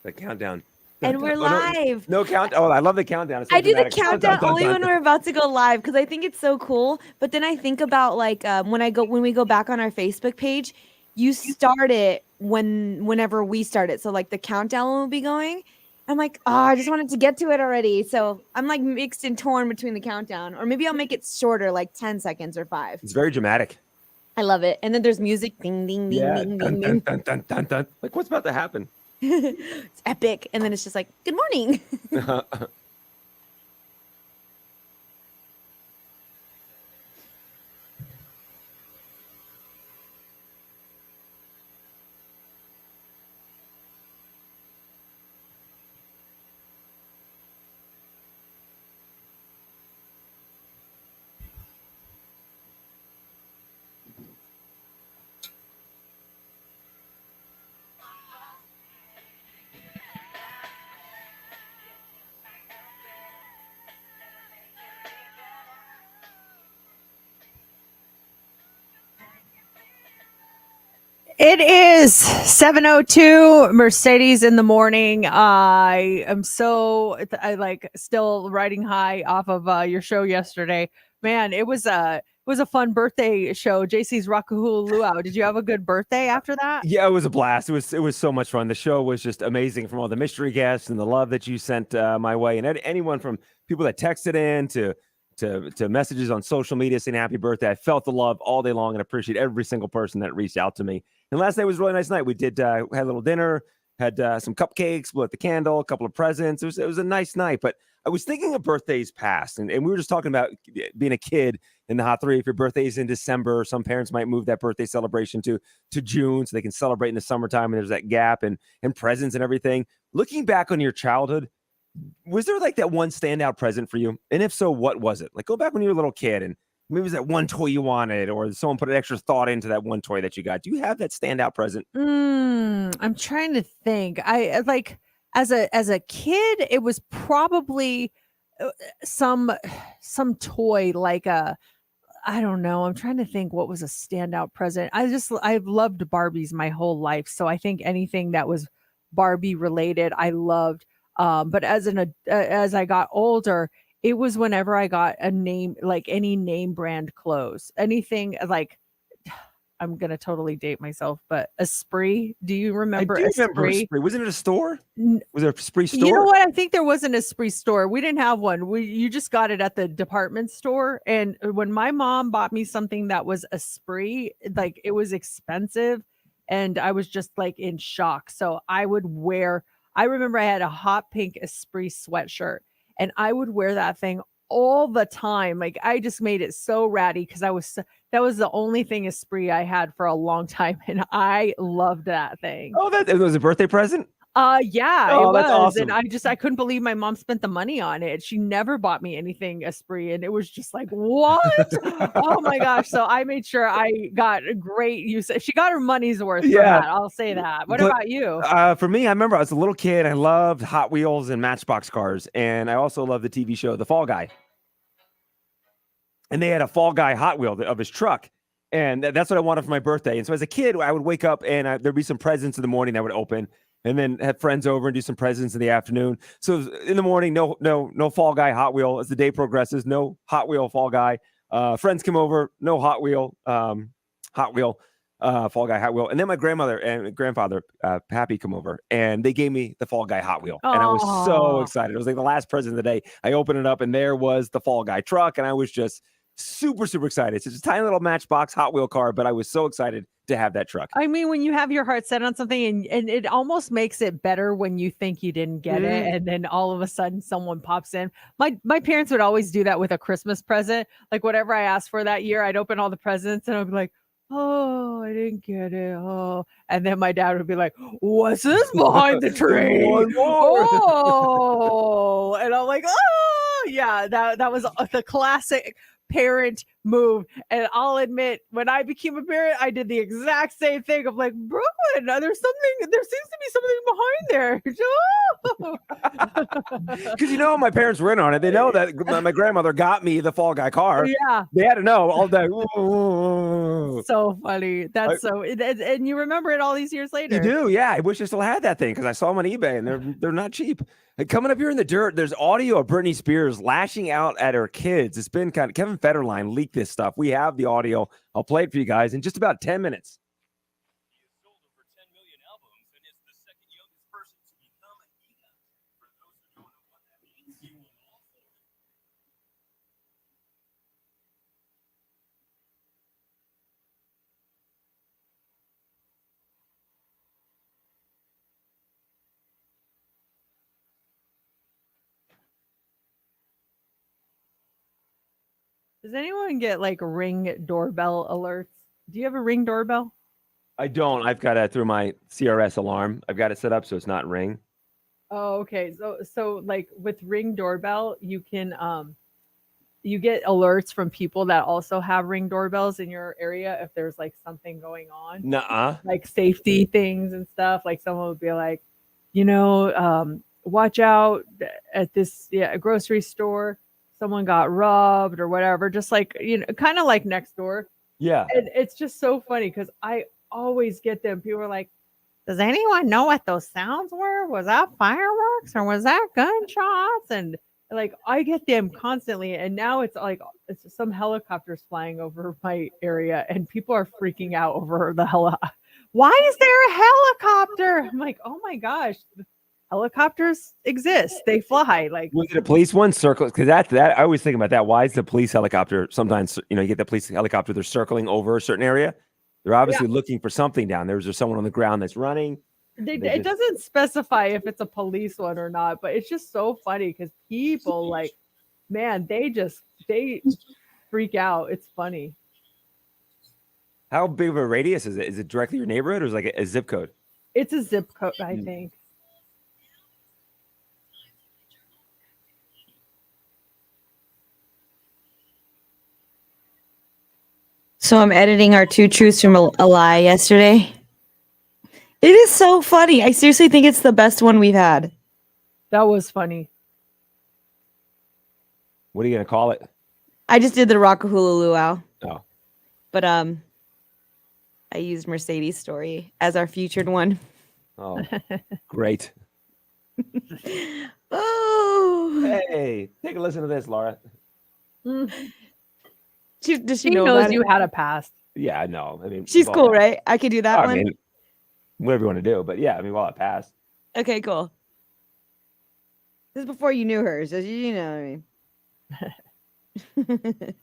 The countdown. And we're live. No count. Oh, I love the countdown. I do the countdown only when we're about to go live because I think it's so cool. But then I think about like when we go back on our Facebook page, you start it whenever we start it. So like the countdown will be going. I'm like, oh, I just wanted to get to it already. So I'm like mixed and torn between the countdown, or maybe I'll make it shorter, like 10 seconds or 5. It's very dramatic. I love it. And then there's music, ding, ding, ding, ding, ding, ding. Dun, dun, dun, dun. Like, what's about to happen? It's epic. And then it's just like, good morning. It is 7:02 Mercedes in the morning. I am still riding high off of your show yesterday. Man, it was a fun birthday show. JC's Rockahula Luau. Did you have a good birthday after that? Yeah, it was a blast. It was so much fun. The show was just amazing, from all the mystery guests and the love that you sent my way, and anyone from people that texted in to messages on social media saying happy birthday. I felt the love all day long and appreciate every single person that reached out to me. And last night was a really nice night. We had a little dinner, had some cupcakes, blew out the candle, a couple of presents. It was a nice night. But I was thinking of birthdays past, and we were just talking about being a kid in the Hot 3. If your birthday is in December, some parents might move that birthday celebration to June so they can celebrate in the summertime, and there's that gap and presents and everything. Looking back on your childhood, was there like that one standout present for you? And if so, what was it? Like, go back when you were a little kid and maybe it was that one toy you wanted, or someone put an extra thought into that one toy that you got. Do you have that standout present? I'm trying to think. I like as a kid, it was probably some toy like I don't know. I'm trying to think what was a standout present. I've loved Barbies my whole life, so I think anything that was Barbie related, I loved. But as I got older, it was whenever I got a name, like any name brand clothes, anything like, I'm going to totally date myself, but Esprit. Do you remember Esprit? Wasn't it a store? Was there a Esprit store? You know what? I think there was an Esprit store. We didn't have one. You just got it at the department store. And when my mom bought me something that was Esprit, like it was expensive and I was just like in shock. So I remember I had a hot pink Esprit sweatshirt and I would wear that thing all the time. Like I just made it so ratty because that was the only thing Esprit I had for a long time, and I loved that thing. Oh, that was a birthday present? Yeah, oh, it was. That's awesome. And I couldn't believe my mom spent the money on it. She never bought me anything Esprit, and it was just like, what? Oh my gosh. So I made sure I got a great use. She got her money's worth for that. I'll say that. What about you? For me, I remember I was a little kid. I loved Hot Wheels and Matchbox cars. And I also loved the TV show, The Fall Guy. And they had a Fall Guy Hot Wheel of his truck. And that's what I wanted for my birthday. And so as a kid, I would wake up and there'd be some presents in the morning that would open, and then have friends over and do some presents in the afternoon. So in the morning, no Fall Guy Hot Wheel. As the day progresses, no Hot Wheel Fall Guy. Friends come over, no Hot Wheel Fall Guy Hot Wheel. And then my grandmother and grandfather, Pappy, come over, and they gave me the Fall Guy Hot Wheel. And I was so excited. It was like the last present of the day. I opened it up and there was the Fall Guy truck, and I was just super, super excited. It's just a tiny little Matchbox Hot Wheel car, but I was so excited to have that truck. I mean, when you have your heart set on something and it almost makes it better when you think you didn't get it, and then all of a sudden someone pops in. My parents would always do that with a Christmas present. Like whatever I asked for that year, I'd open all the presents and I'd be like, oh, I didn't get it. Oh, and then my dad would be like, what's this behind the tree? Oh, and I'm like, oh, yeah, that was the classic parent move. And I'll admit, when I became a parent, I did the exact same thing. I'm like, Brooklyn, there seems to be something behind there. Because my parents were in on it. They know that my grandmother got me the Fall Guy car. Yeah. They had to know all day. Ooh. So funny. That's and you remember it all these years later. You do, yeah. I wish I still had that thing because I saw them on eBay and they're not cheap. And coming up here in the dirt, there's audio of Britney Spears lashing out at her kids. It's been Kevin Federline leaked this stuff. We have the audio. I'll play it for you guys in just about 10 minutes. He has sold over 10 million albums and is the second youngest person to become a Ina. For those who don't know what that means, he won all four. Does anyone get like Ring doorbell alerts? Do you have a Ring doorbell? I don't. I've got it through my CRS alarm. I've got it set up so it's not Ring. Oh, okay. So like with Ring doorbell, you can you get alerts from people that also have Ring doorbells in your area if there's like something going on. Nuh-uh. Like safety things and stuff. Like someone would be like, watch out at this grocery store. Someone got robbed or whatever. Just like, kind of like next door. Yeah. And it's just so funny because I always get them. People are like, does anyone know what those sounds were? Was that fireworks or was that gunshots? And like, I get them constantly. And now it's like, it's some helicopters flying over my area and people are freaking out over the Why is there a helicopter? I'm like, oh my gosh, helicopters exist. They fly. Like, was it a police one circle? Because that I always think about that. Why is the police helicopter sometimes, you get the police helicopter, they're circling over a certain area. They're obviously looking for something down there. Is there someone on the ground that's running? It doesn't specify if it's a police one or not, but it's just so funny because people like, man, they freak out. It's funny. How big of a radius is it? Is it directly your neighborhood or is it like a zip code? It's a zip code, I think. So I'm editing our 2 truths from a lie yesterday. It is so funny. I seriously think it's the best one we've had. That was funny. What are you gonna call it? I just did the Rockahula Luau. Oh. But I used Mercedes' story as our featured one. Oh, great. Oh. Hey, take a listen to this, Laura. Does she She know knows about you it? had a past. Yeah, no. I mean, She's well, cool, right? I could do that I one. mean, whatever you want to do, but yeah, I mean, while it passed. Okay, cool. This is before you knew her, so you know what I mean.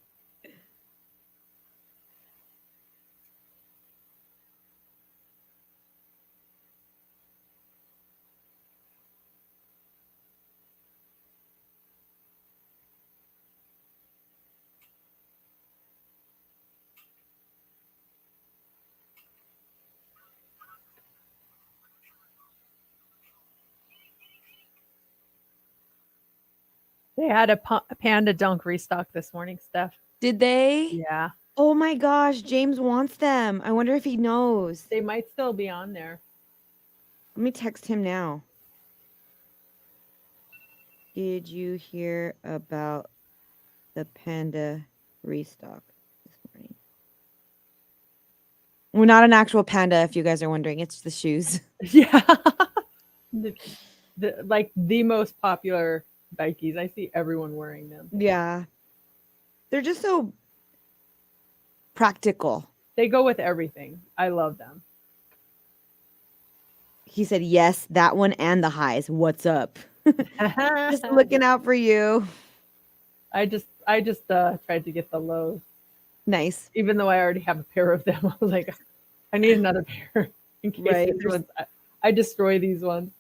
They had a Panda Dunk restock this morning, Steph. Did they? Yeah. Oh my gosh, James wants them. I wonder if he knows. They might still be on there. Let me text him now. Did you hear about the Panda restock this morning? We're not an actual panda, if you guys are wondering. It's the shoes. Yeah. the most popular Nikes. I see everyone wearing them. Yeah. They're just so practical. They go with everything. I love them. He said, yes, that one and the highs. What's up? Just looking out for you. I just tried to get the lows, Nice. even though I already have a pair of them. I was like, I need another pair in case Right. these ones, I destroy these ones.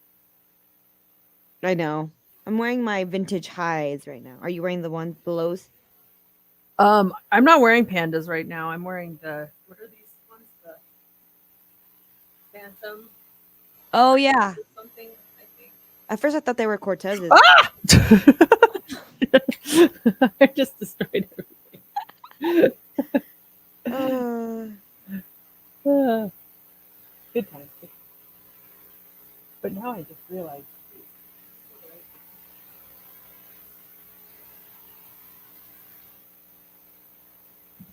I know. I'm wearing my vintage highs right now. Are you wearing the ones belows? I'm not wearing pandas right now. I'm wearing what are these ones? The Phantom Oh, yeah. something, I think. At first, I thought they were Cortezes. I just destroyed everything. Good times. But now I just realized.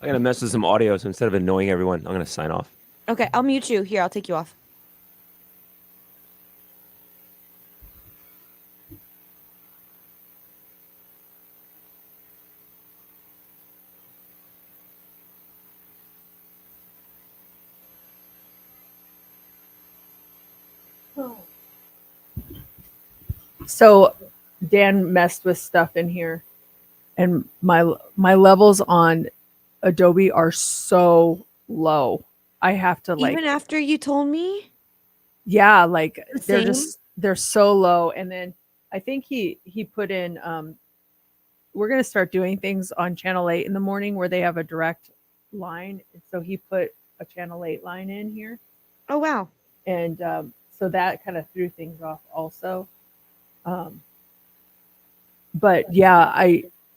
I'm gonna mess with some audio, so instead of annoying everyone, I'm gonna sign off. Okay, I'll mute you. Here, I'll take you off. So Dan messed with stuff in here, and my levels on Adobe are so low. I have to like, Even after you told me yeah, like the they're same. just they're so low. And then I think he put in we're gonna start doing things on channel 8 in the morning where they have a direct line. And so he put a channel 8 line in here, Oh wow. and so that kind of threw things off also. But yeah,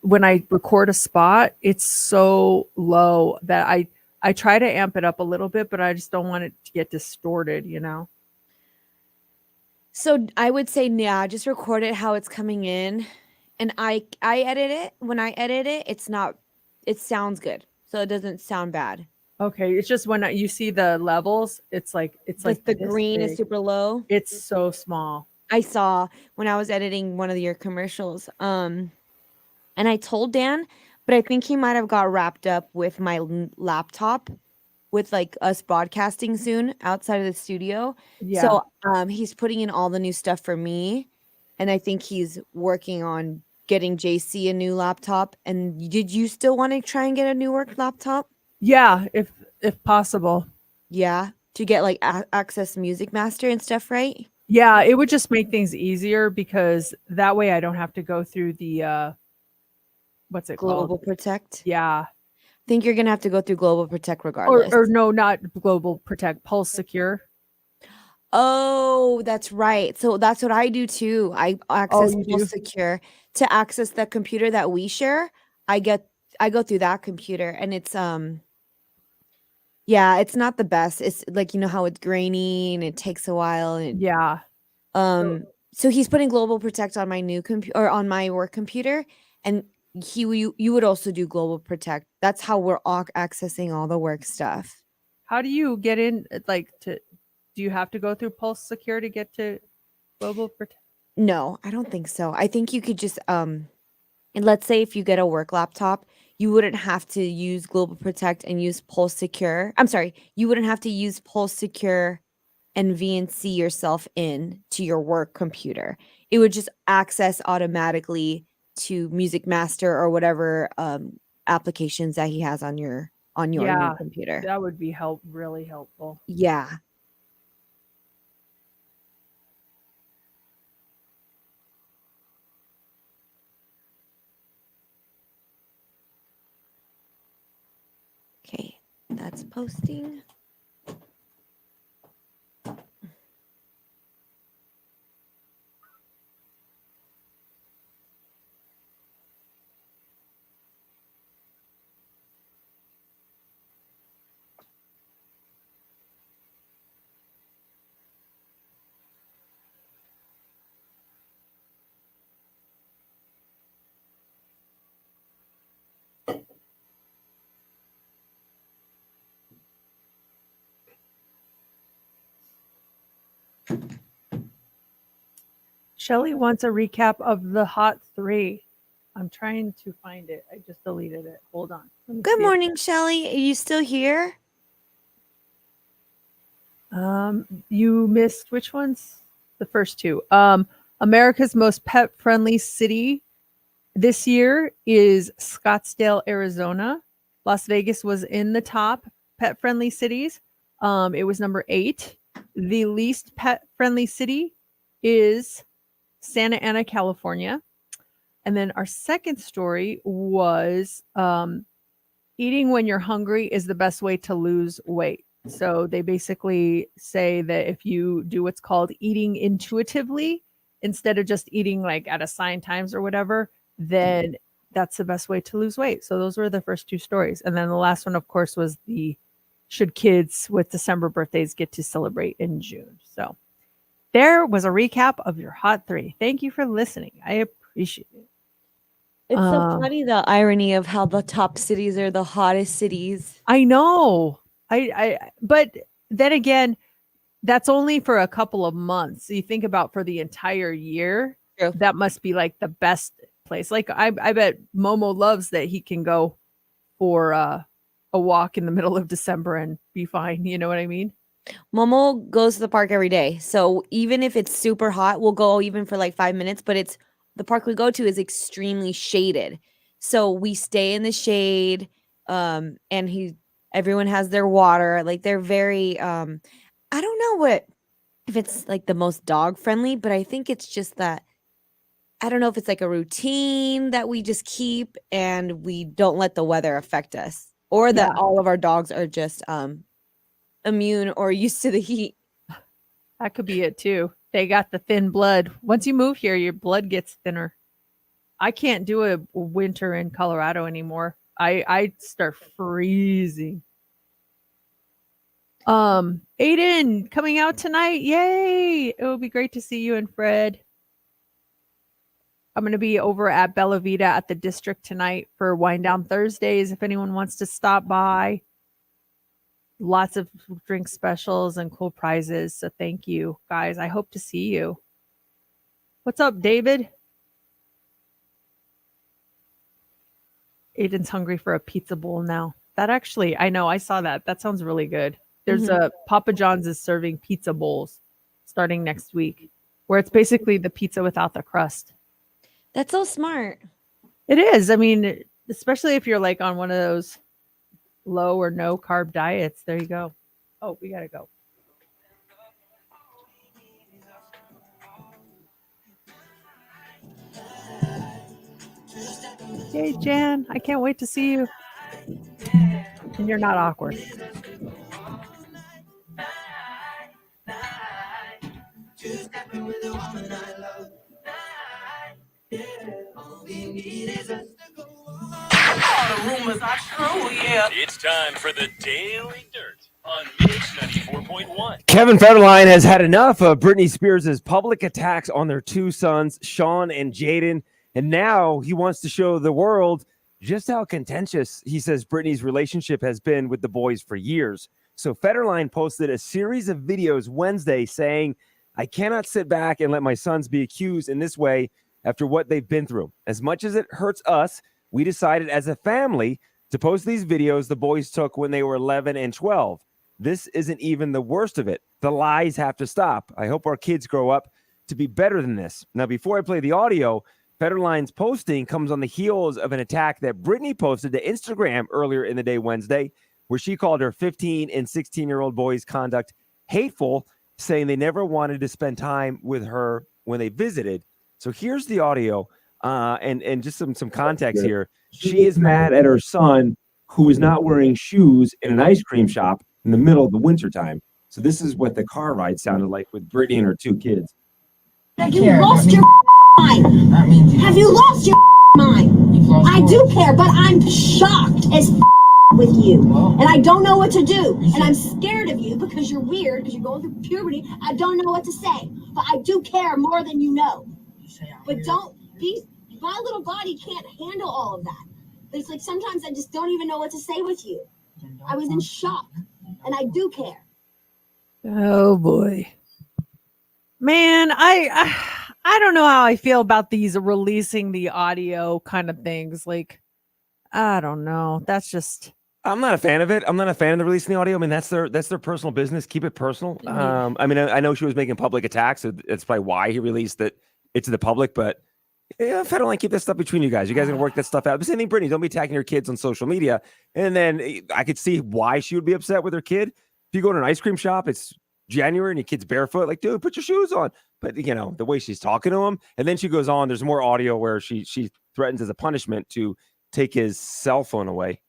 when I record a spot, it's so low that I try to amp it up a little bit, but I just don't want it to get distorted, you know. So I would say, yeah, just record it how it's coming in, and I edit it. When I edit it, it's not. It sounds good, so it doesn't sound bad. Okay, it's just when you see the levels, it's like The this green is big. super low. It's so small. I saw when I was editing one of your commercials. And I told Dan, but I think he might have got wrapped up with my laptop, with like us broadcasting soon outside of the studio. Yeah. So he's putting in all the new stuff for me, and I think he's working on getting JC a new laptop. And did you still want to try and get a new work laptop? Yeah, if possible. Yeah, to get like Access Music Master and stuff, right? Yeah, it would just make things easier because that way I don't have to go through the what's it Global called? Protect. Yeah. Think you're gonna have to go through Global Protect regardless. Or no, not Global Protect, Pulse Secure. Oh, that's right. So that's what I do too. I access you Pulse do? Secure to access the computer that we share. I go through that computer, and it's yeah, it's not the best. It's like, you know how it's grainy and it takes a while, and Yeah. so he's putting Global Protect on my new computer, or on my work computer, and you would also do Global Protect. That's how we're all accessing all the work stuff. How do you get in do you have to go through Pulse Secure to get to Global Protect? No, I don't think so. I think you could just and let's say if you get a work laptop, you wouldn't have to use Global Protect and use Pulse Secure. I'm sorry, you wouldn't have to use Pulse Secure and VNC yourself in to your work computer. It would just access automatically to Music Master or whatever applications that he has on your new Yeah, computer. that would be really helpful. Yeah. Okay, that's posting. Shelly wants a recap of the Hot 3. I'm trying to find it. I just deleted it. Hold on. Let me Good see if morning, Shelly. Are you still here? You missed which ones? The first two. America's most pet friendly city this year is Scottsdale, Arizona. Las Vegas was in the top pet friendly cities. It was number 8. The least pet friendly city is Santa Ana, California. And then our second story was eating when you're hungry is the best way to lose weight. So they basically say that if you do what's called eating intuitively, instead of just eating like at assigned times or whatever, then that's the best way to lose weight. So those were the first two stories. And then the last one, of course, was the should kids with December birthdays get to celebrate in June. So there was a recap of your hot 3. Thank you for listening. I appreciate it. It's so funny, the irony of how the top cities are the hottest cities. I know. But then again, that's only for a couple of months. You think about for the entire year, True. that must be like the best place. Like I bet Momo loves that he can go for a walk in the middle of December and be fine. You know what I mean? Momo goes to the park every day. So even if it's super hot, we'll go even for like 5 minutes, but the park we go to is extremely shaded. So we stay in the shade. And everyone has their water. Like they're very I don't know if it's like the most dog friendly, but I think it's just that I don't know if it's like a routine that we just keep and we don't let the weather affect us, or that all of our dogs are just immune or used to the heat. That could be it too. They got the thin blood. Once you move here, your blood gets thinner. I can't do a winter in Colorado anymore. I start freezing. Aiden coming out tonight. Yay. It will be great to see you and Fred. I'm going to be over at Bella Vita at the district tonight for Wind Down Thursdays. If anyone wants to stop by, lots of drink specials and cool prizes. So thank you guys. I hope to see you. What's up, David? Aiden's hungry for a pizza bowl now. That actually, I know, I saw that. That sounds really good. There's a Papa John's is serving pizza bowls starting next week, where it's basically the pizza without the crust. That's so smart. It is. I mean, especially if you're like on one of those low or no carb diets. There you go. Oh, we gotta go. Hey, Jan, I can't wait to see you. And you're not awkward. It's time for the Daily Dirt on Mix 94.1. Kevin Federline has had enough of Britney Spears' public attacks on their 2 sons, Sean and Jaden, and now he wants to show the world just how contentious he says Britney's relationship has been with the boys for years. So Federline posted a series of videos Wednesday saying, "I cannot sit back and let my sons be accused in this way after what they've been through. As much as it hurts us, we decided as a family to post these videos the boys took when they were 11 and 12. This isn't even the worst of it. The lies have to stop. I hope our kids grow up to be better than this." Now, before I play the audio, Federline's posting comes on the heels of an attack that Britney posted to Instagram earlier in the day Wednesday, where she called her 15 and 16-year-old boys' conduct hateful, saying they never wanted to spend time with her when they visited. So here's the audio, and just some context here. She is mad at her son, who is not wearing shoes in an ice cream shop in the middle of the wintertime. So this is what the car ride sounded like with Britney and her 2 kids. Have you lost your mind? Have you lost your mind? I do care, but I'm shocked as with you. And I don't know what to do. And I'm scared of you because you're weird, because you're going through puberty. I don't know what to say. But I do care more than you know. But don't be, my little body can't handle all of that. It's like sometimes I just don't even know what to say with you. I was in shock. And I do care. Oh boy. Man, I don't know how I feel about these releasing the audio kind of things. Like, I don't know. That's just, I'm not a fan of it. I'm not a fan of the releasing the audio. I mean, that's their personal business. Keep it personal. I mean, I know she was making public attacks, so that's probably why he released it to the public. But yeah, Federline, keep that stuff between you guys. You guys are gonna work that stuff out. The same thing, Brittany. Don't be attacking your kids on social media. And then I could see why she would be upset with her kid. If you go to an ice cream shop, it's January and your kid's barefoot, like, dude, put your shoes on. But you know, the way she's talking to him, and then she goes on, there's more audio where she threatens as a punishment to take his cell phone away.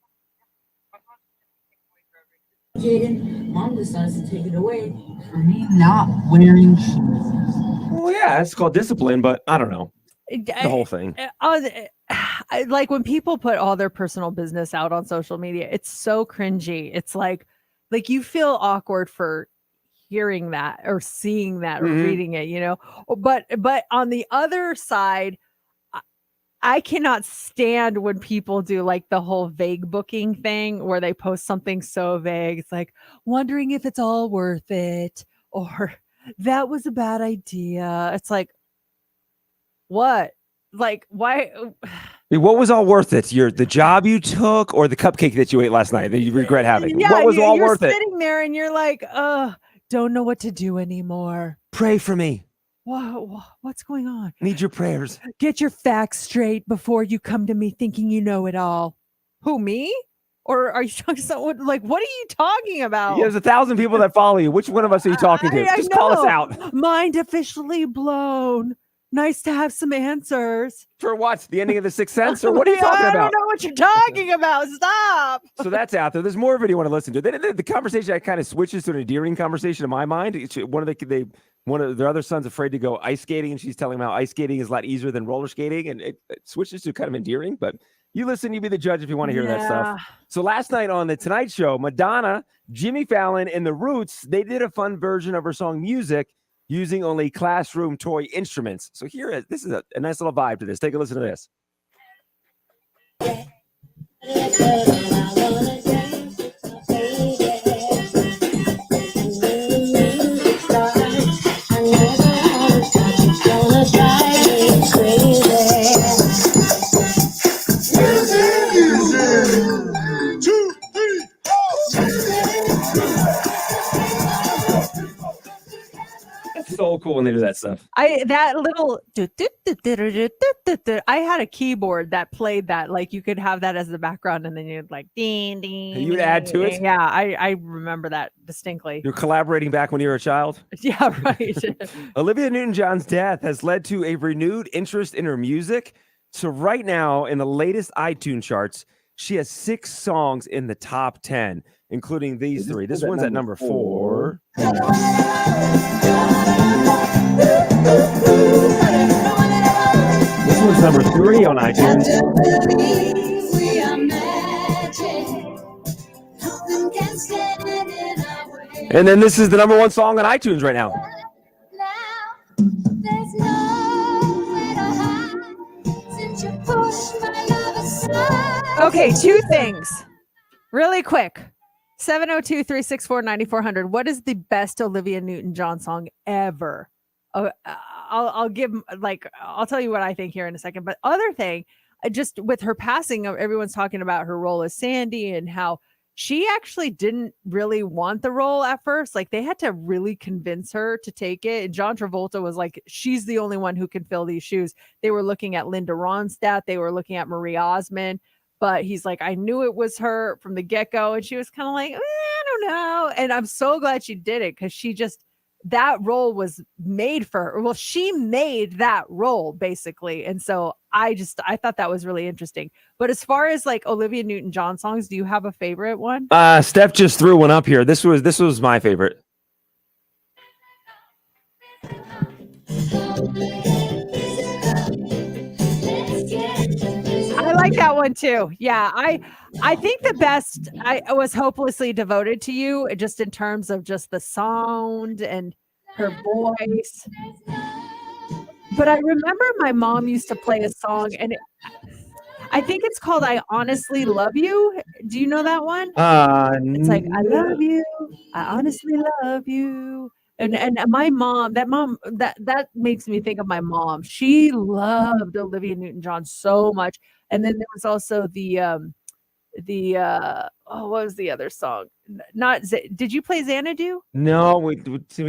Jaden, Mom decides to take it away. For me not wearing shoes. Well, yeah, it's called discipline, but I don't know. The whole thing. Like when people put all their personal business out on social media, it's so cringy. It's like Like you feel awkward for hearing that or seeing that or Mhm. reading it, you know. But on the other side, I cannot stand when people do like the whole vague booking thing where they post something so vague. It's like wondering if it's all worth it or that was a bad idea. It's like, what? Like, why? What was all worth it? The job you took or the cupcake that you ate last night that you regret having? Yeah, What was all you're worth it? sitting there and you're like, don't know what to do anymore. Pray for me. What's going on? Need your prayers. Get your facts straight before you come to me thinking you know it all. Who, me? Or are you talking to someone like, what are you talking about? There's 1,000 people that follow you. Which one of us are you talking to? I Just call us know. out. Mind officially blown. Nice to have some answers. For what? The ending of The Sixth Sense? Or what are you talking I about? don't know what you're talking about. Stop. So that's out there. There's more of it you want to listen to. The conversation kind of switches to an endearing conversation in my mind. One of their other son's afraid to go ice skating, and she's telling him how ice skating is a lot easier than roller skating, and it switches to kind of endearing. But you listen, you be the judge if you want to hear that stuff. So last night on the Tonight Show, Madonna, Jimmy Fallon, and The Roots, they did a fun version of her song "Music" using only classroom toy instruments. So this is a nice little vibe to this. Take a listen to this. It's so cool when they do that stuff. I had a keyboard that played that. Like you could have that as the background, and then you'd like ding ding. You would add to it? Yeah, I remember that distinctly. You're collaborating back when you were a child? Yeah, right. Olivia Newton-John's death has led to a renewed interest in her music. So right now, in the latest iTunes charts, she has 6 songs in the top 10, including these 3. This one's at number 4. This one's number 3 on iTunes. And then this is the number 1 song on iTunes right now. Okay, 2 things. Really quick. 702-364-9400. What is the best Olivia Newton-John song ever? I'll tell you what I think here in a second. But other thing, just with her passing, everyone's talking about her role as Sandy and how she actually didn't really want the role at first. Like they had to really convince her to take it. And John Travolta was like, she's the only one who can fill these shoes. They were looking at Linda Ronstadt. They were looking at Marie Osmond. But he's like, I knew it was her from the get-go. And she was kind of like, I don't know. And I'm so glad she did it because that role was made for her. Well, she made that role basically. And so I thought that was really interesting. But as far as like Olivia Newton-John songs, do you have a favorite one? Steph just threw one up here. This was my favorite. I like that one too. Yeah, I think the best I was Hopelessly Devoted to You, just in terms of just the sound and her voice. But I remember my mom used to play a song, and I think it's called "I Honestly Love You." Do you know that one? It's like, I love you, I honestly love you. And my mom, that makes me think of my mom. She loved Olivia Newton-John so much. And then there was also what was the other song? Did you play Xanadu? No, we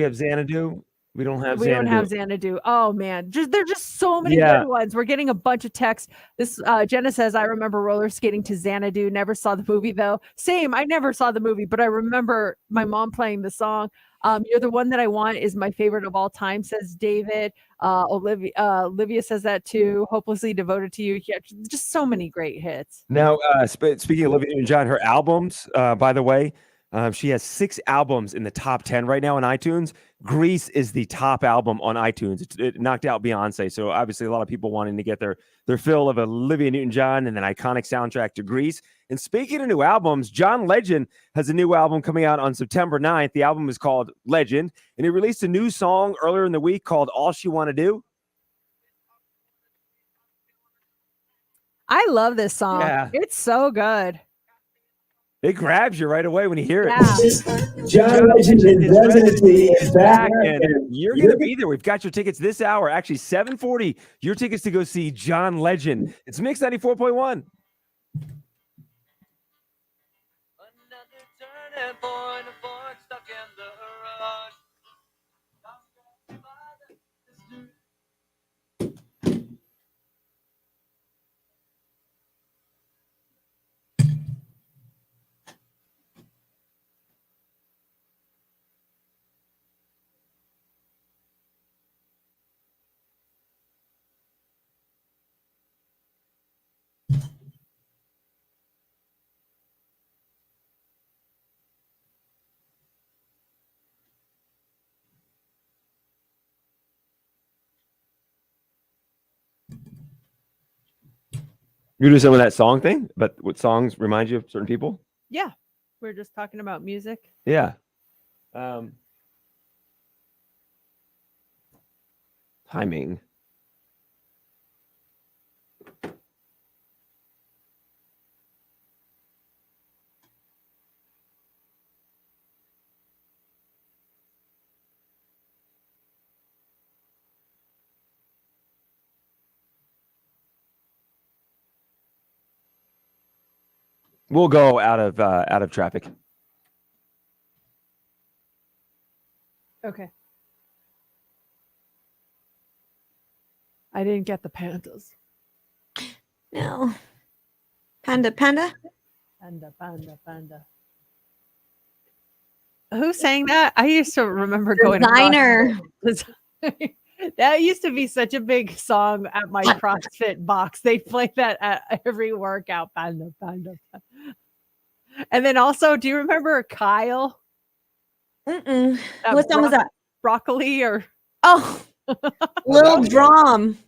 have Xanadu. We don't have Xanadu. We don't have Xanadu. Oh man, there's just so many Yeah. good ones. We're getting a bunch of texts. This Jenna says, I remember roller skating to Xanadu. Never saw the movie though. Same. I never saw the movie, but I remember my mom playing the song. You're the One That I Want is my favorite of all time, says David. Olivia says that too. Hopelessly Devoted to You. Yeah, just so many great hits. Now, speaking of Olivia Newton-John, her albums, by the way, She has 6 albums in the top 10 right now on iTunes. Grease is the top album on iTunes. It knocked out Beyonce. So obviously a lot of people wanting to get their fill of Olivia Newton-John and an iconic soundtrack to Grease. And speaking of new albums, John Legend has a new album coming out on September 9th. The album is called Legend, and he released a new song earlier in the week called All She Wanna Do. I love this song. Yeah. It's so good. It grabs you right away when you hear it. Yeah. John Legend in residency is back. And you're going to be there. We've got your tickets this hour. Actually, 7:40. Your tickets to go see John Legend. It's Mix 94.1. Another turning point, a fork stuck in the road. You do some of that song thing, but what songs remind you of certain people? Yeah. We're just talking about music. Yeah. Timing. We'll go out of traffic. Okay. I didn't get the pandas. No. Panda, panda. Panda. Who sang that? I used to remember going. Designer. That used to be such a big song at my CrossFit box. They play that at every workout. Panda. And then also, do you remember Kyle? Mm-mm. What song was that? Broccoli or Oh, Little Drum.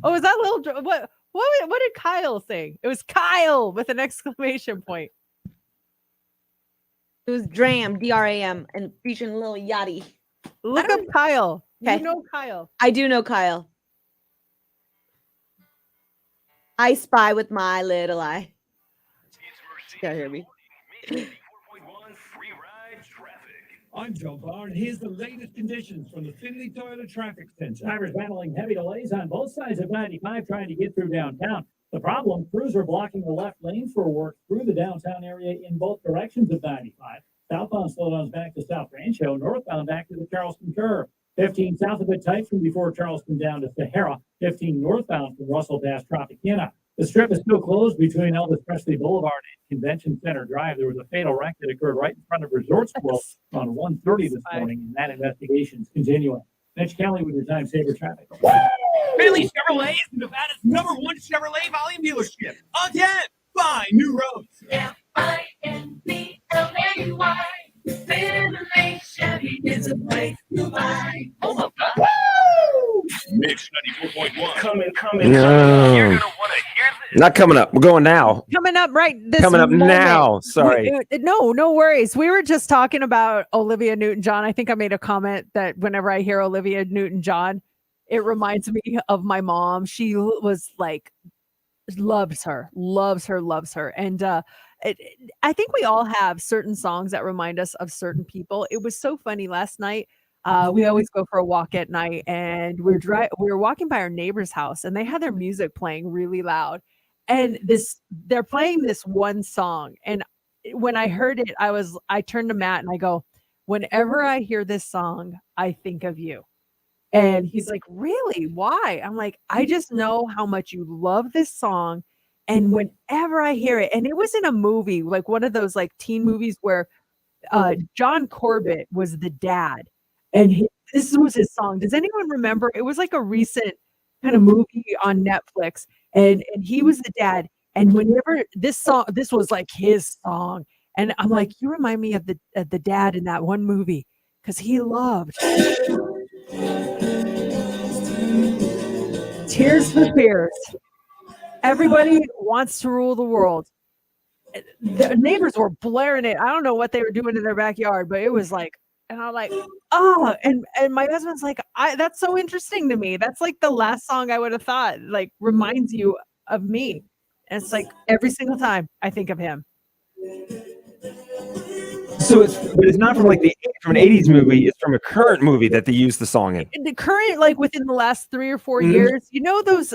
oh, was that Little Drum? What did Kyle sing? It was Kyle with an exclamation point. It was Dram, D-R-A-M, and featuring Lil Yachty. Look up Kyle. Okay. You know Kyle. I do know Kyle. I spy with my little eye. Can't hear me. I'm Joe Barr, and here's the latest conditions from the Finley Toyota Traffic Center. Drivers battling heavy delays on both sides of 95 trying to get through downtown. The problem, crews are blocking the left lane for work through the downtown area in both directions of 95. Southbound slowdowns back to South Rancho, northbound back to the Charleston curve. 15 south a bit tight from before Charleston down to Sahara. 15 northbound from Russell past Tropicana. The strip is still closed between Elvis Presley Boulevard and Convention Center Drive. There was a fatal wreck that occurred right in front of Resort School on 1:30 this morning, and that investigation is continuing. Mitch Kelly with your Time Saver Traffic. Finley Chevrolet is Nevada's #1 Chevrolet volume dealership. Again, find new roads. Finley Chevy is a place to buy. Oh my God. Mix 94.1. Coming. No. You're gonna want to hear this. Not coming up. We're going now. Coming up right this Coming up moment. now. Sorry. No worries. We were just talking about Olivia Newton-John. I think I made a comment that whenever I hear Olivia Newton-John, it reminds me of my mom. She was like, loves her. And I think we all have certain songs that remind us of certain people. It was so funny last night. We always go for a walk at night, and we were walking by our neighbor's house, and they had their music playing really loud. And they're playing this one song. And when I heard it, I turned to Matt and I go, whenever I hear this song, I think of you. And he's like, really? Why? I'm like, I just know how much you love this song. And whenever I hear it, and it was in a movie, like one of those like teen movies where John Corbett was the dad. And this was his song. Does anyone remember? It was like a recent kind of movie on Netflix. And he was the dad. And whenever this was like his song. And I'm like, you remind me of the dad in that one movie because he loved Tears for Fears. Everybody wants to rule the world. The neighbors were blaring it. I don't know what they were doing in their backyard, but it was like, and I'm like, oh, and my husband's like, that's so interesting to me. That's like the last song I would have thought, like, reminds you of me. And it's like every single time I think of him. So it's not from from an 80s movie. It's from a current movie that they used the song in. The current, like within the last 3 or 4 years, you know those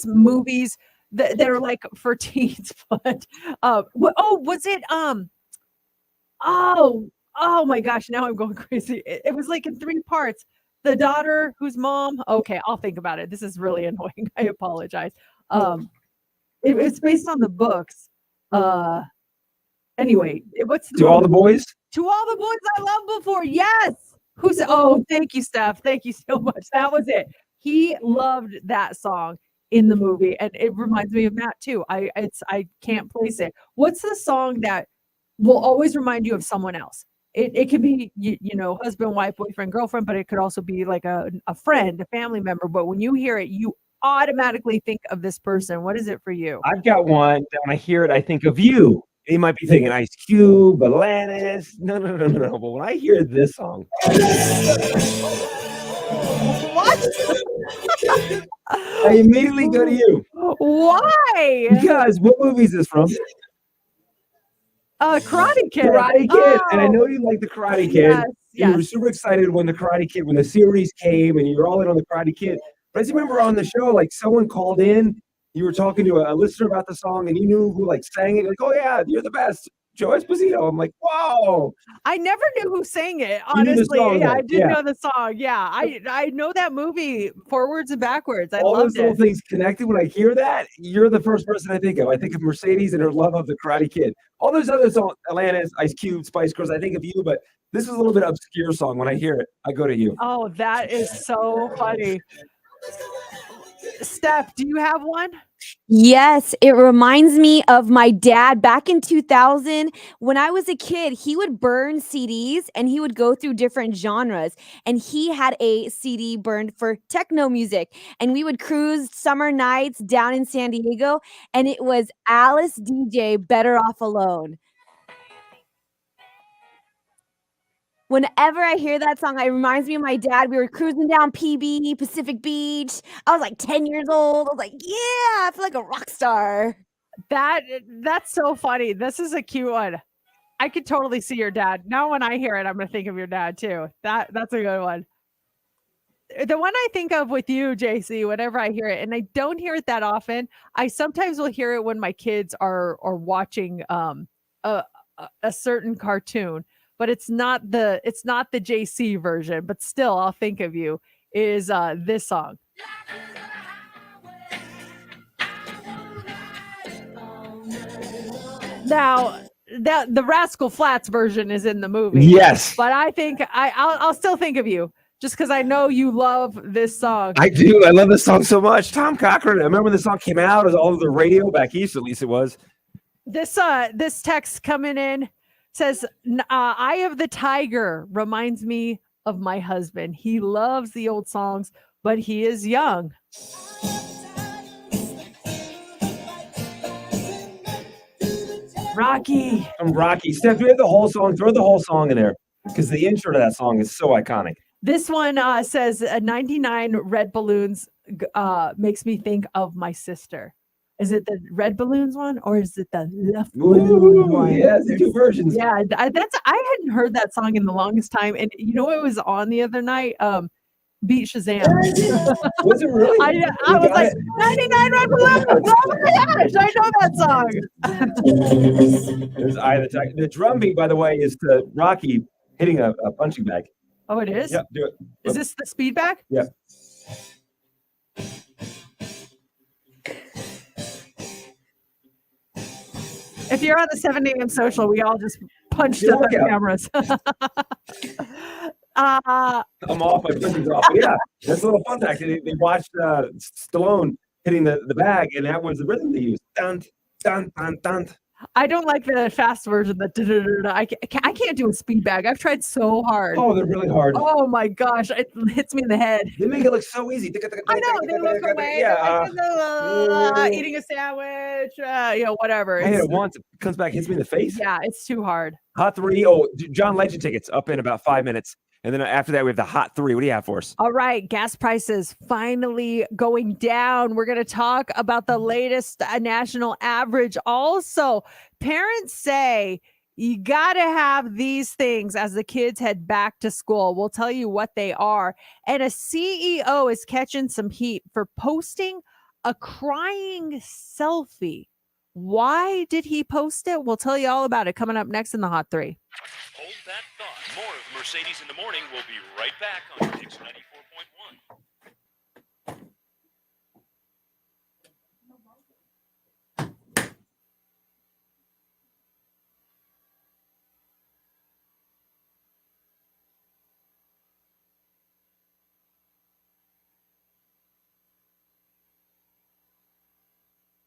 movies that are like for teens, but was it oh my gosh, now I'm going crazy. It was like in 3 parts. The daughter whose mom, okay, I'll think about it. This is really annoying. I apologize. It's based on the books. Anyway, what's the To All the Boys? To All the Boys I Loved Before. Yes. Thank you, Steph. Thank you so much. That was it. He loved that song in the movie, and it reminds me of Matt too. I can't place it. What's the song that will always remind you of someone else? It could be husband, wife, boyfriend, girlfriend, but it could also be like a friend, a family member. But when you hear it, you automatically think of this person. What is it for you? I've got one that when I hear it, I think of you. You might be thinking Ice Cube, Alanis. No. But when I hear this song, What? I immediately go to you. Why? Because what movie is this from? Karate Kid. Karate Kid. And I know you like the Karate Kid. Yes, You were super excited when the series came, and you were all in on the Karate Kid. But I just remember on the show, like someone called in. You were talking to a listener about the song, and you knew who like sang it. Like, oh yeah, you're the best, Joe Esposito. I'm like, whoa. I never knew who sang it. You knew the Honestly, song, yeah, though. I did Yeah. know the song. Yeah, I know that movie forwards and backwards. I All those loved little it. things connected. When I hear that, you're the first person I think of. I think of Mercedes and her love of the Karate Kid. All those other songs, Alanis, Ice Cube, Spice Girls, I think of you. But this is a little bit obscure song. When I hear it, I go to you. Oh, that is so funny. Steph, do you have one? Yes, it reminds me of my dad back in 2000. When I was a kid, he would burn CDs and he would go through different genres. And he had a CD burned for techno music. And we would cruise summer nights down in San Diego. And it was Alice DJ, Better Off Alone. Whenever I hear that song, it reminds me of my dad. We were cruising down PB, Pacific Beach. I was like 10 years old. I was like, yeah, I feel like a rock star. That's so funny. This is a cute one. I could totally see your dad. Now when I hear it, I'm gonna think of your dad too. That's a good one. The one I think of with you, JC, whenever I hear it, and I don't hear it that often. I sometimes will hear it when my kids are watching a certain cartoon. But it's not the JC version, but still I'll think of you, is this song. Now the Rascal Flatts version is in the movie. Yes. But I think I'll still think of you just because I know you love this song. I do. I love this song so much. Tom Cochran. I remember when the song came out. It was all over the radio back east, at least it was. This text coming in says, Eye of the Tiger reminds me of my husband. He loves the old songs, but he is young. Rocky. From Rocky. Steph, do we have the whole song? Throw the whole song in there because the intro to that song is so iconic. This one says 99 red balloons makes me think of my sister. Is it the red balloons one or is it the left balloon one? Yeah, the two versions. Yeah, I hadn't heard that song in the longest time, and you know what was on the other night? Beat Shazam. Was it really? I was like 99 red balloons. Oh my gosh, I know that song. There's Eye of the Tiger. The drum beat, by the way, is to Rocky hitting a punching bag. Oh, it is? Yep, do it. Is this the speed back? Yep. If you're on the 7 a.m. social, we all just punched up the cameras. I'm off. My punching's off. But yeah, that's a little fun fact. They watched Stallone hitting the bag, and that was the rhythm they used. Dun, dun, dun, dun. I don't like the fast version. I can't do a speed bag. I've tried so hard. Oh, they're really hard. Oh my gosh, it hits me in the head. They make it look so easy. I know they look away. Yeah. They're like, eating a sandwich, whatever. I hit It's, it once. It comes back, hits me in the face. yeah, it's too hard. Hot 3. Oh, John Legend tickets up in about 5 minutes. And then after that, we have the Hot 3. What do you have for us? All right, gas prices finally going down. We're going to talk about the latest national average. Also, parents say you got to have these things as the kids head back to school. We'll tell you what they are. And a CEO is catching some heat for posting a crying selfie. Why did he post it? We'll tell you all about it coming up next in the Hot 3. Hold that thought. More of Mercedes in the Morning. We'll be right back on Mix 94.1.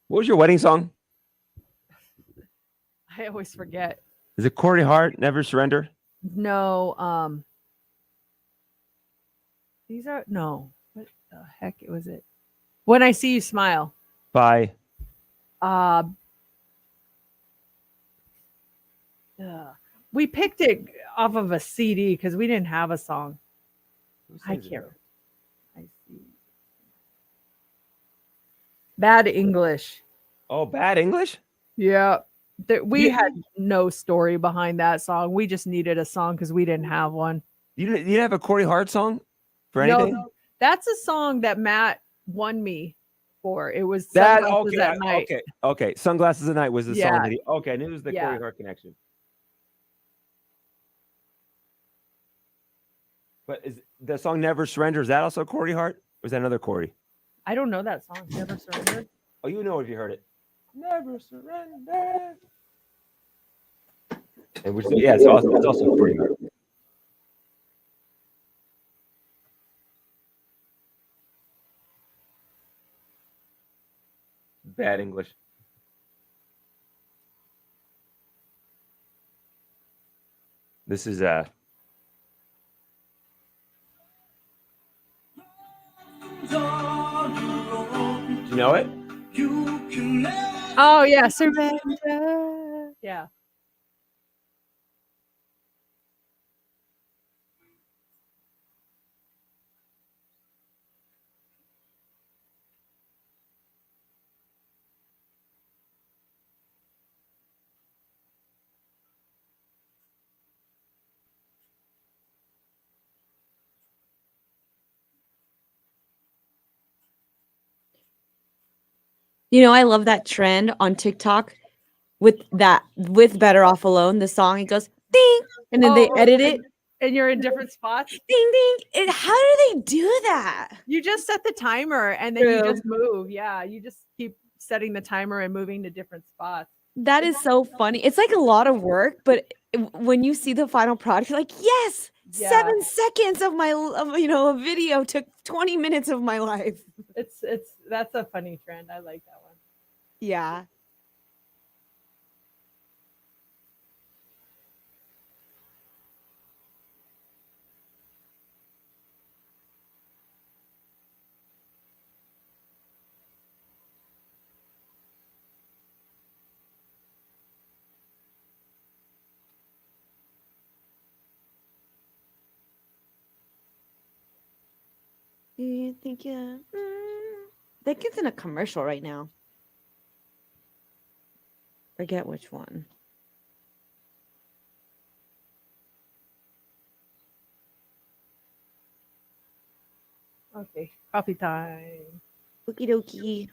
What was your wedding song? I always forget. Is it Corey Hart, Never Surrender? No, these are no. What the heck was it? When I See You Smile. By We picked it off of a CD because we didn't have a song. I can't. I see. Bad English. Oh, Bad English? Yeah. We Yeah. had no story behind that song. We just needed a song because we didn't have one. You didn't have a Corey Hart song for No, anything? that's a song that Matt won me for. It was That Sunglasses okay, at Night. okay. Sunglasses at Night was the Yeah. song that he. Okay, I knew it was the Yeah. Corey Hart connection. But is the song "Never Surrender"? Is that also Corey Hart? Or is that another Corey? I don't know that song. Never Surrender. Oh, you know if you heard it. Never surrender. And which, yeah, it's also Corey Hart. Bad English. This is Do you know it? Oh yeah, Surrender. Yeah. You know, I love that trend on TikTok with Better Off Alone, the song. It goes ding, and then they Oh, edit it. And you're in different spots. Ding ding. How do they do that? You just set the timer and then you True. just move. Yeah, you just keep setting the timer and moving to different spots. That is so funny. It's like a lot of work, but when you see the final product, you're like, yes, Yeah. 7 seconds of a video took 20 minutes of my life. It's that's a funny trend. I like that one. Yeah. You think that kid's in a commercial right now. Forget which one. Okay, coffee time. Okie dokie.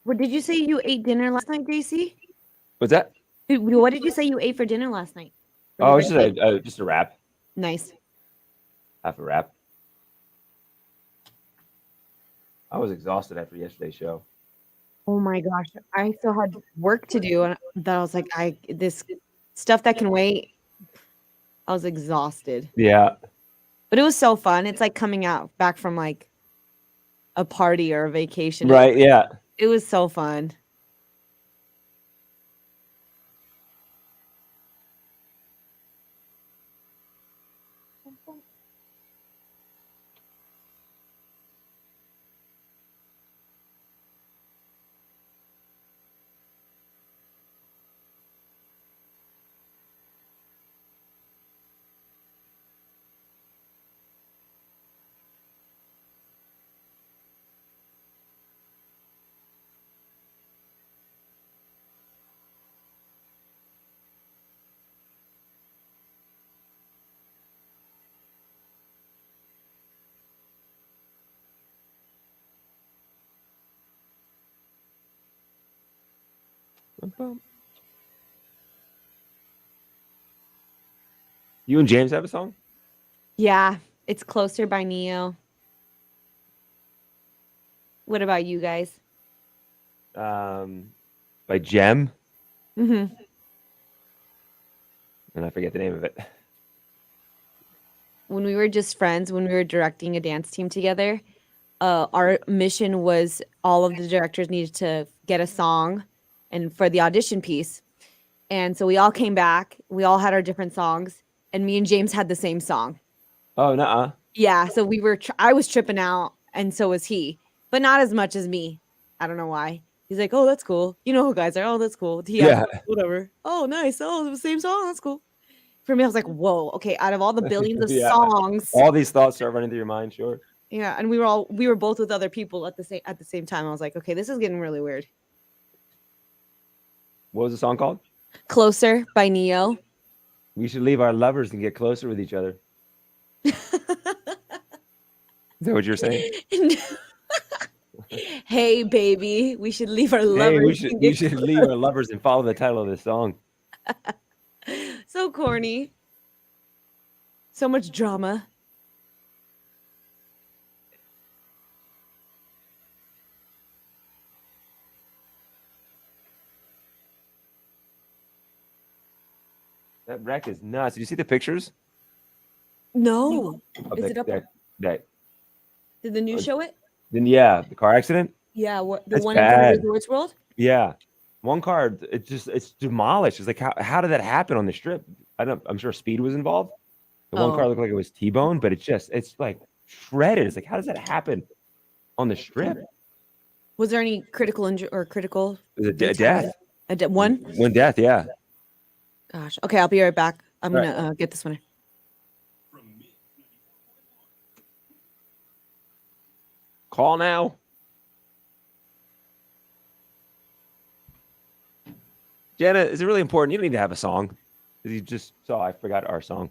What did you say you ate dinner last night, JC? What's that? What did you say you ate for dinner last night? Oh, it's just a wrap. Nice. Half a wrap. I was exhausted after yesterday's show. Oh my gosh, I still had work to do, and that I was like, this stuff that can wait. I was exhausted, Yeah. but it was so fun. It's like coming out back from like a party or a vacation. Right. Yeah. It was so fun. You and James have a song? Yeah, it's Closer by Neo. What about you guys? By Jem, Mm-hmm. and I forget the name of it. When we were just friends, when we were directing a dance team together, our mission was all of the directors needed to get a song and for the audition piece. And so we all came back. We all had our different songs, and me and James had the same song. Oh, nuh-uh. Yeah, so we were I was tripping out, and so was he, but not as much as me. I don't know why. He's like, "Oh, that's cool." You know who guys are. "Oh, that's cool." Yeah. Whatever. "Oh, nice. Oh, the same song. That's cool." For me, I was like, "Whoa, okay." Out of all the billions of Yeah. songs, All these thoughts start running through your mind, sure. yeah, and we were both with other people at the same time. I was like, "Okay, this is getting really weird." What was the song called? Closer by Neo. We should leave our lovers and get closer with each other. Is that what you're saying? Hey, baby, we should leave our Hey, lovers. we should leave our lovers and follow the title of the song. So corny. So much drama. That wreck is nuts. Did you see the pictures? No. Of Is that, it up? that Did the news show it? then yeah, the car accident? Yeah, the That's one in bad. the Resorts World? Yeah. One car, it's demolished. It's like how did that happen on the strip? I'm sure speed was involved. The one Oh. car looked like it was T-bone, but it's like shredded. It's like, how does that happen on the strip? Was there any critical injury or critical It was a death. one? One death, yeah. Gosh. Okay, I'll be right back. I'm Right. gonna get this one. Call now. Jenna, is it really important? You don't need to have a song. You just saw I forgot our song.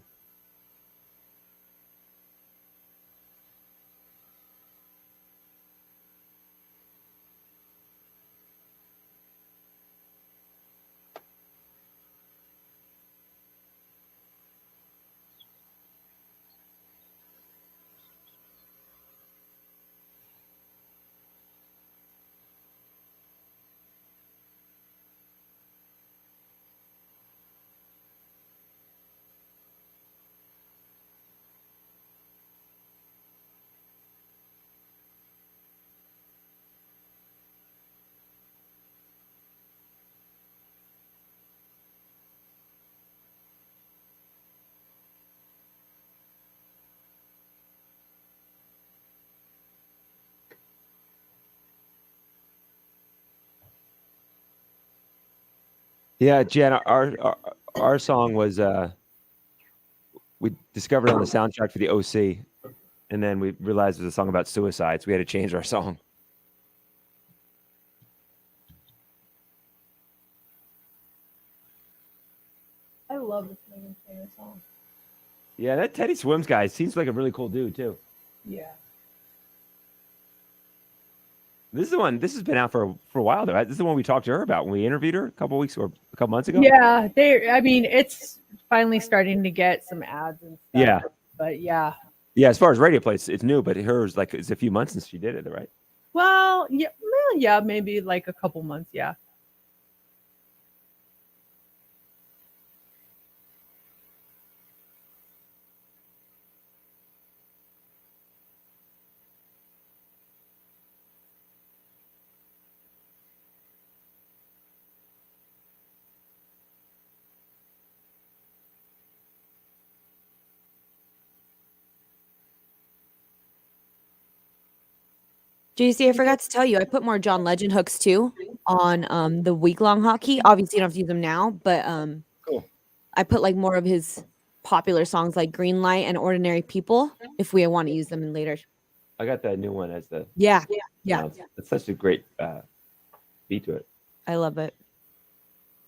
Yeah, Jen, our song was we discovered on the soundtrack for the OC, and then we realized it was a song about suicide, so we had to change our song. I love this Megan Trainor song. Yeah, that Teddy Swims guy seems like a really cool dude too. Yeah. This is the one. This has been out for a while though. This is the one we talked to her about when we interviewed her a couple weeks or a couple months ago. Yeah, I mean, it's finally starting to get some ads and stuff. Yeah. But yeah. Yeah, as far as radio plays, it's new, but hers like it's a few months since she did it, right? Well, yeah, maybe like a couple months. Yeah. JC, I forgot to tell you, I put more John Legend hooks too on the week-long hotkey. Obviously, you don't have to use them now, but Cool. I put like more of his popular songs like Green Light and Ordinary People if we want to use them in later. I got that new one as the. Yeah. It's such a great beat to it. I love it.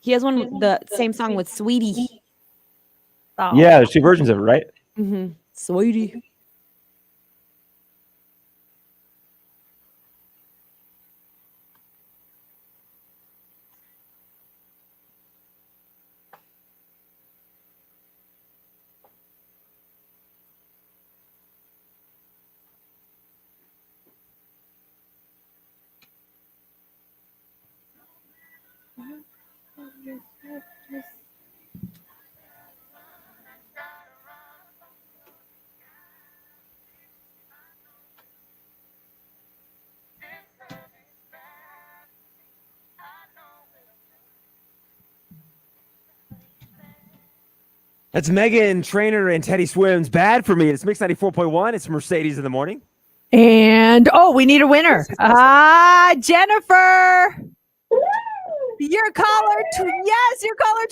He has one with the same song with Sweetie. Oh. Yeah, there's two versions of it, right? Mm-hmm. Sweetie. That's Megan Trainor and Teddy Swims. Bad for me. It's Mix 94.1. It's Mercedes in the morning. And we need a winner. Jennifer. Your caller. Yes, your caller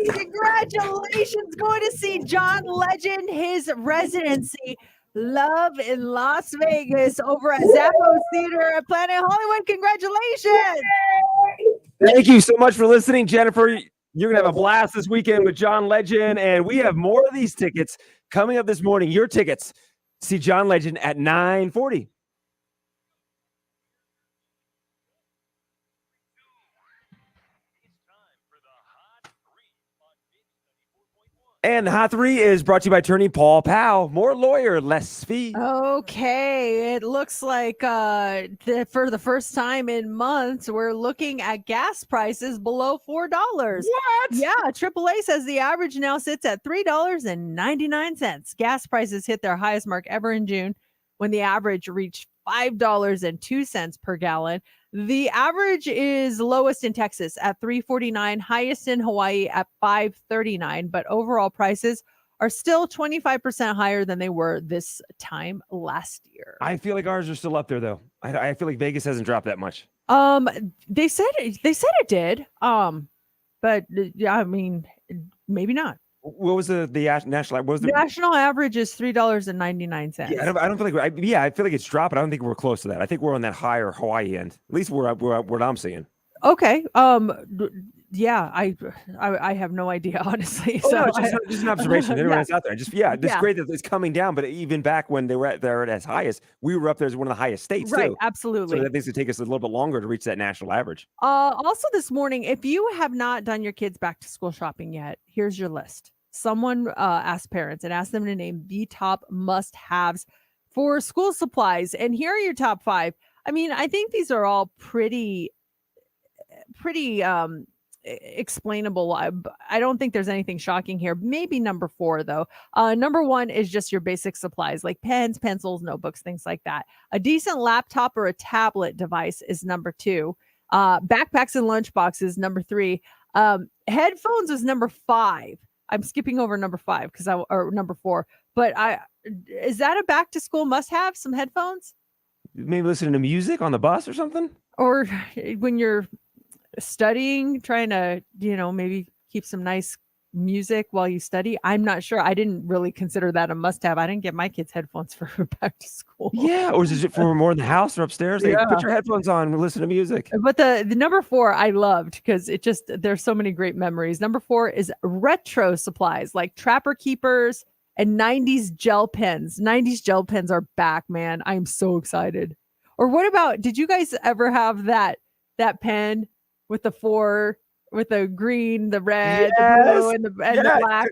20. Congratulations. Going to see John Legend, his residency. Love in Las Vegas over at Zappos Theater at Planet Hollywood. Congratulations. Thank you so much for listening, Jennifer. You're going to have a blast this weekend with John Legend, and we have more of these tickets coming up this morning. Your tickets. See John Legend at 9:40. And the Hot 3 is brought to you by attorney Paul Powell. More lawyer, less fee. Okay, it looks like for the first time in months, we're looking at gas prices below $4. What? Yeah, AAA says the average now sits at $3.99. Gas prices hit their highest mark ever in June when the average reached $5.02 per gallon. The average is lowest in Texas at $3.49, highest in Hawaii at $5.39, but overall prices are still 25% higher than they were this time last year. I feel like ours are still up there, though. I feel like Vegas hasn't dropped that much. They said it did. But yeah, I mean, maybe not. What was the national? What was the National average is $3.99. Yeah, I don't feel like. I feel like it's dropping. I don't think we're close to that. I think we're on that higher Hawaii end. At least we're what I'm seeing. Okay. Yeah, I have no idea, honestly. Oh, no, it's just an observation. Everyone that's out there. It's great that it's coming down. But even back when they were at its highest, we were up there as one of the highest states, right, too. absolutely. So that means it take us a little bit longer to reach that national average. Also this morning, if you have not done your kids back to school shopping yet, here's your list. Someone asked parents and asked them to name the top must-haves for school supplies. And here are your top 5. I mean, I think these are all pretty explainable. I don't think there's anything shocking here. Maybe number 4 though. Number 1 is just your basic supplies like pens, pencils, notebooks, things like that. A decent laptop or a tablet device is number 2. Backpacks and lunchboxes, number 3. Headphones is number 5. I'm skipping over number 5 or number 4. But is that a back to school must have, some headphones? Maybe listening to music on the bus or something? Or when you're studying, trying to, maybe keep some nice music while you study. I'm not sure. I didn't really consider that a must have. I didn't get my kids headphones for back to school. Yeah. Or is it for more in the house or upstairs? They put your headphones on and listen to music. But the number 4 I loved because there's so many great memories. Number 4 is retro supplies like Trapper Keepers and 90s gel pens. 90s gel pens are back, man. I'm so excited. Or what about, did you guys ever have that pen with the four, with the green, the red, the blue, and the black?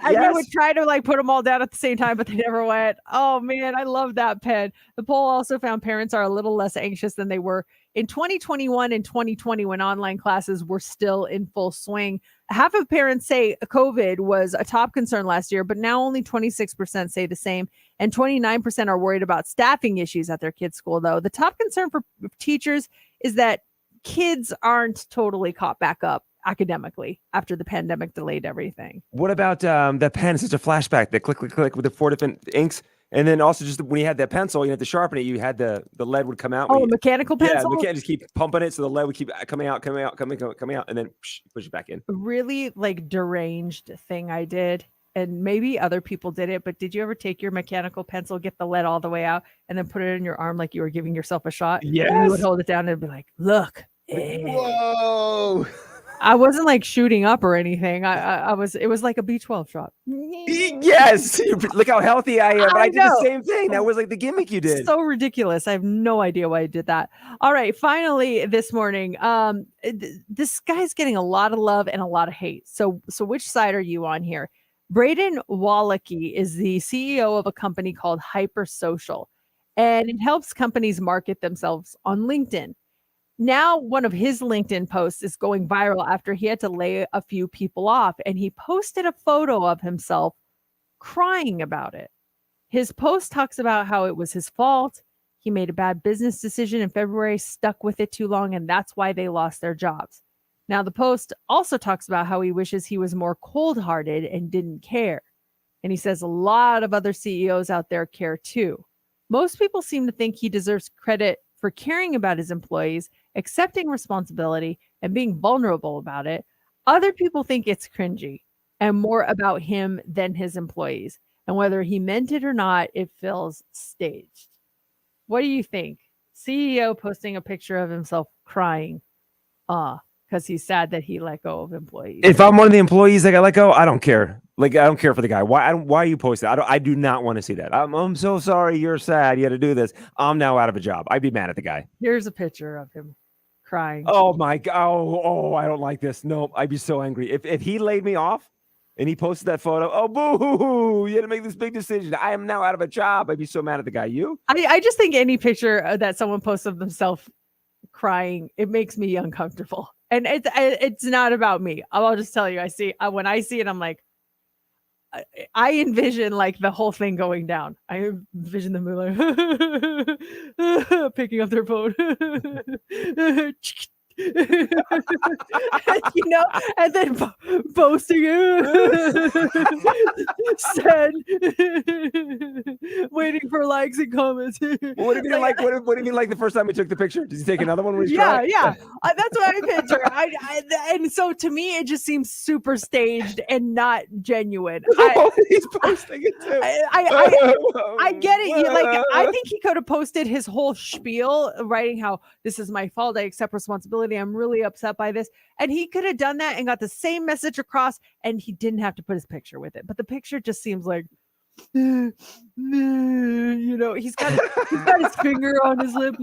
And they would try to like put them all down at the same time, but they never went. Oh man, I love that pen. The poll also found parents are a little less anxious than they were in 2021 and 2020 when online classes were still in full swing. Half of parents say COVID was a top concern last year, but now only 26% say the same. And 29% are worried about staffing issues at their kids' school, though. The top concern for teachers is that kids aren't totally caught back up academically after the pandemic delayed everything. What about the pen? Such a flashback. The click, click, click with the 4 different inks. And then also just when you had that pencil, you had to sharpen it. You had the lead would come out. Oh, mechanical pencil? Yeah, we can't just keep pumping it. So the lead would keep coming out, and then push it back in. Really like deranged thing I did. And maybe other people did it, but did you ever take your mechanical pencil, get the lead all the way out, and then put it in your arm like you were giving yourself a shot? Yes. And you would hold it down and be like, look. Whoa. I wasn't like shooting up or anything. It was like a B12 shot. Yes. Look how healthy I am. But I did the same thing. That was like the gimmick you did. So ridiculous. I have no idea why I did that. All right. Finally, this morning, this guy's getting a lot of love and a lot of hate. So which side are you on here? Braden Walicki is the CEO of a company called Hypersocial, and it helps companies market themselves on LinkedIn. Now, one of his LinkedIn posts is going viral after he had to lay a few people off, and he posted a photo of himself crying about it. His post talks about how it was his fault. He made a bad business decision in February, stuck with it too long, and that's why they lost their jobs. Now, the post also talks about how he wishes he was more cold-hearted and didn't care. And he says a lot of other CEOs out there care too. Most people seem to think he deserves credit for caring about his employees, accepting responsibility, and being vulnerable about it. Other people think it's cringy and more about him than his employees. And whether he meant it or not, it feels staged. What do you think? CEO posting a picture of himself crying because he's sad that he let go of employees. If I'm one of the employees that got let go, I don't care. Like, I don't care for the guy. Why are you posting? I do not want to see that. I'm so sorry. You're sad. You had to do this. I'm now out of a job. I'd be mad at the guy. Here's a picture of him crying. Oh my God. Oh, I don't like this. No, I'd be so angry. If he laid me off and he posted that photo, oh, boo, you had to make this big decision. I am now out of a job. I'd be so mad at the guy. You? I just think any picture that someone posts of themselves crying, it makes me uncomfortable. And it's not about me. I'll just tell you, when I see it, I'm like, I envision like the whole thing going down. I envision them like picking up their phone. And then posting it, send, waiting for likes and comments. What do you mean like? What do you mean like the first time we took the picture? Did you take another one? Yeah. That's what I picture. And so to me, it just seems super staged and not genuine. He's posting it too. I get it. I think he could have posted his whole spiel, writing how this is my fault. I accept responsibility. I'm really upset by this. And he could have done that and got the same message across, and he didn't have to put his picture with it. But the picture just seems like, he's got his finger on his lip,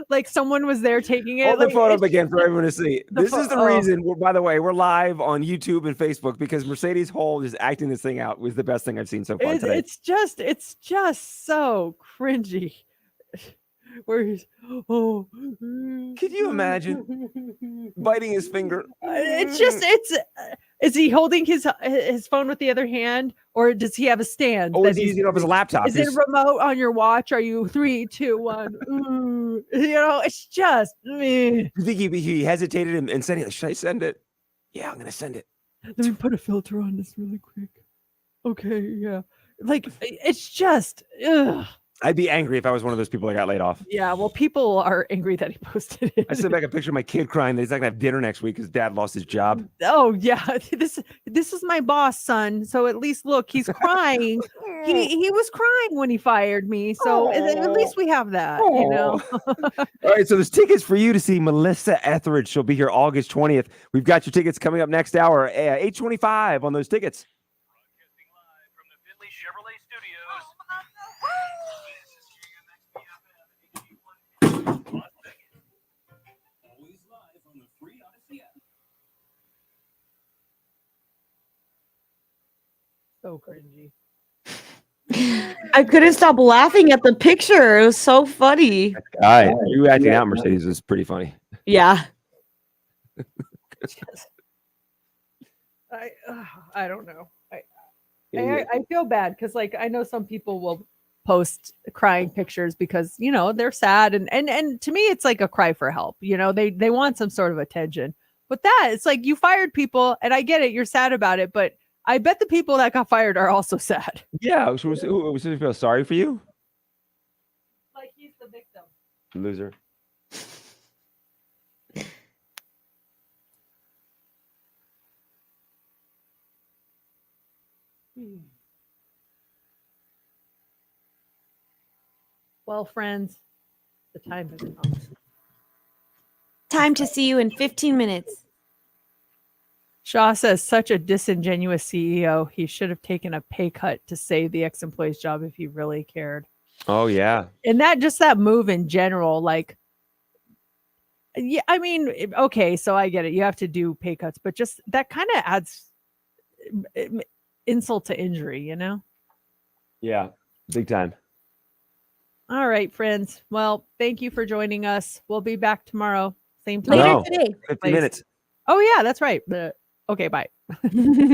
like someone was there taking it. Hold the photo up again for everyone to see. This is the reason, by the way, we're live on YouTube and Facebook because Mercedes Hole is acting this thing out. Was the best thing I've seen so far today. It's just so cringy. Where he's could you imagine biting his finger? Is he holding his phone with the other hand, or does he have a stand? Or is he using it off his laptop? Is it a remote on your watch? Are you 3, 2, 1? It's just you think he hesitated and said, should I send it? Yeah, I'm gonna send it. Let me put a filter on this really quick. Okay, yeah. Like it's just I'd be angry if I was one of those people that got laid off. Yeah, well, people are angry that he posted it. I sent back a picture of my kid crying that he's not gonna have dinner next week because dad lost his job. Oh yeah, this is my boss, son. So at least look, he's crying. he was crying when he fired me. So at least we have that, All right, so there's tickets for you to see Melissa Etheridge. She'll be here August 20th. We've got your tickets coming up next hour, 8:25 on those tickets. Broadcasting live from the So cringy. I couldn't stop laughing at the picture. It was so funny. You acting out Mercedes is pretty funny. Yeah. I don't know. I feel bad because like I know some people will post crying pictures because they're sad and to me it's like a cry for help. They want some sort of attention. But it's like you fired people and I get it, you're sad about it, but I bet the people that got fired are also sad. Yeah, was he feel sorry for you? Like he's the victim. Loser. Well, friends, the time has come. Time to see you in 15 minutes. Shaw says, such a disingenuous CEO. He should have taken a pay cut to save the ex-employee's job if he really cared. Oh yeah. And that move in general, like, yeah, I mean, okay, so I get it. You have to do pay cuts, but just that kind of adds insult to injury, Yeah. Big time. All right, friends. Well, thank you for joining us. We'll be back tomorrow. Same time. Later No. today. 50 minutes. Oh, yeah, that's right. Okay, bye.